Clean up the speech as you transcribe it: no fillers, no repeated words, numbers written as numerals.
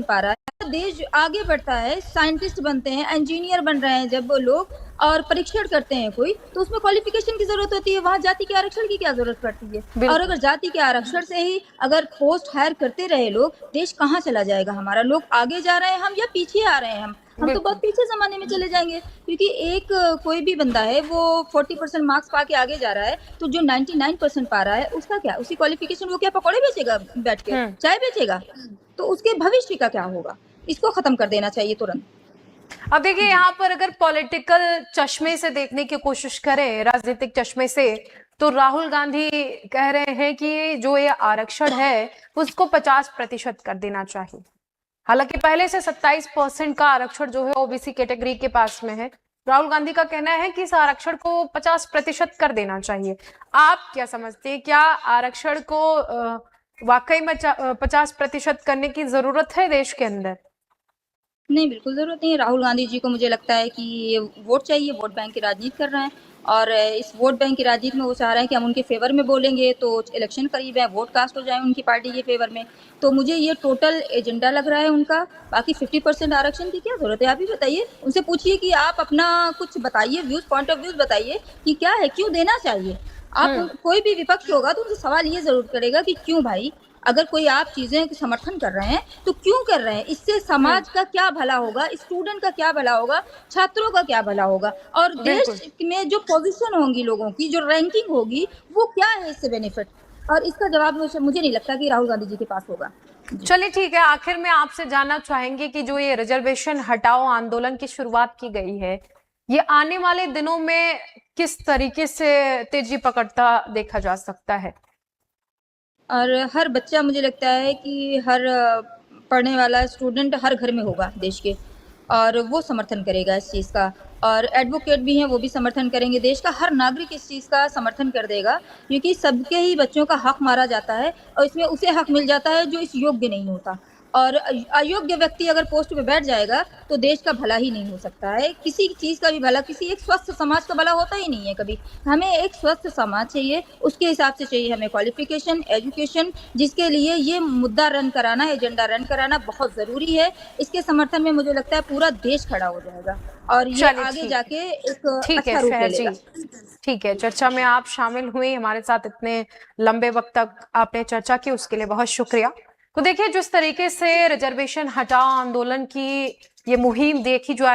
पा रहा है, देश आगे बढ़ता है, साइंटिस्ट बनते हैं, इंजीनियर बन रहे हैं जब वो लोग और परीक्षण करते हैं कोई, तो उसमें क्वालिफिकेशन की जरूरत होती है, वहां जाति के आरक्षण की क्या जरूरत पड़ती है। और अगर जाति के आरक्षण से ही अगर पोस्ट हायर करते रहे लोग, देश कहाँ चला जाएगा हमारा। लोग आगे जा रहे हैं हम या पीछे आ रहे हैं हम तो बहुत पीछे जमाने में चले जाएंगे, क्योंकि एक कोई भी बंदा है वो 40% मार्क्स पा के आगे जा रहा है, तो जो 99% पा रहा है उसका क्या, उसकी क्वालिफिकेशन वो क्या पकौड़े बेचेगा बैठ के, चाय बेचेगा, तो उसके भविष्य का क्या होगा। इसको खत्म कर देना चाहिए तुरंत। अब देखिए, यहाँ पर अगर पॉलिटिकल चश्मे से देखने की कोशिश करें, राजनीतिक चश्मे से, तो राहुल गांधी कह रहे हैं कि जो ये आरक्षण है उसको 50% कर देना चाहिए। हालांकि पहले से 27% का आरक्षण जो है ओबीसी कैटेगरी के पास में है। राहुल गांधी का कहना है कि इस आरक्षण को 50% कर देना चाहिए। आप क्या समझते हैं, क्या आरक्षण को वाकई में 50% करने की जरूरत है देश के अंदर? नहीं, बिल्कुल ज़रूरत नहीं है। राहुल गांधी जी को मुझे लगता है कि वोट चाहिए, वोट बैंक की राजनीति कर रहे हैं, और इस वोट बैंक की राजनीति में वो चाह रहे हैं कि हम उनके फेवर में बोलेंगे तो इलेक्शन करीब है, वोट कास्ट हो जाए उनकी पार्टी के फेवर में। तो मुझे ये टोटल एजेंडा लग रहा है उनका। बाकी 50% आरक्षण की क्या ज़रूरत है, आप ही बताइए। उनसे पूछिए कि आप अपना कुछ बताइए, व्यूज़, पॉइंट ऑफ व्यूज़ बताइए कि क्या है, क्यों देना चाहिए। आप कोई भी विपक्ष होगा तो उनसे सवाल ये ज़रूर करेगा कि क्यों भाई, अगर कोई आप चीजें समर्थन कर रहे हैं तो क्यों कर रहे हैं, इससे समाज का क्या भला होगा, स्टूडेंट का क्या भला होगा, छात्रों का क्या भला होगा, और देश में जो पोजीशन होंगी लोगों की, जो रैंकिंग होगी, वो क्या है इससे बेनिफिट। और इसका जवाब मुझे नहीं लगता कि राहुल गांधी जी के पास होगा। चलिए ठीक है, आखिर में आपसे जानना चाहेंगे कि जो ये रिजर्वेशन हटाओ आंदोलन की शुरुआत की गई है, ये आने वाले दिनों में किस तरीके से तेजी पकड़ता देखा जा सकता है? और हर बच्चा, मुझे लगता है कि हर पढ़ने वाला स्टूडेंट हर घर में होगा देश के, और वो समर्थन करेगा इस चीज़ का, और एडवोकेट भी हैं वो भी समर्थन करेंगे। देश का हर नागरिक इस चीज़ का समर्थन कर देगा, क्योंकि सबके ही बच्चों का हक मारा जाता है, और इसमें उसे हक मिल जाता है जो इस योग्य नहीं होता। और अयोग्य व्यक्ति अगर पोस्ट पे बैठ जाएगा तो देश का भला ही नहीं हो सकता है, किसी चीज़ का भी भला, किसी एक स्वस्थ समाज का भला होता ही नहीं है कभी। हमें एक स्वस्थ समाज चाहिए, उसके हिसाब से चाहिए हमें क्वालिफिकेशन, एजुकेशन, जिसके लिए ये मुद्दा रन कराना, एजेंडा रन कराना बहुत ज़रूरी है। इसके समर्थन में मुझे लगता है पूरा देश खड़ा हो जाएगा, और ये आगे जाके एक अच्छा रूप ले लेगा। ठीक है, चर्चा में आप शामिल हुए, हमारे साथ इतने लंबे वक्त तक आपने चर्चा की, उसके लिए बहुत शुक्रिया। तो देखिए, जिस तरीके से रिजर्वेशन हटाओ आंदोलन की ये मुहिम देखी जा रही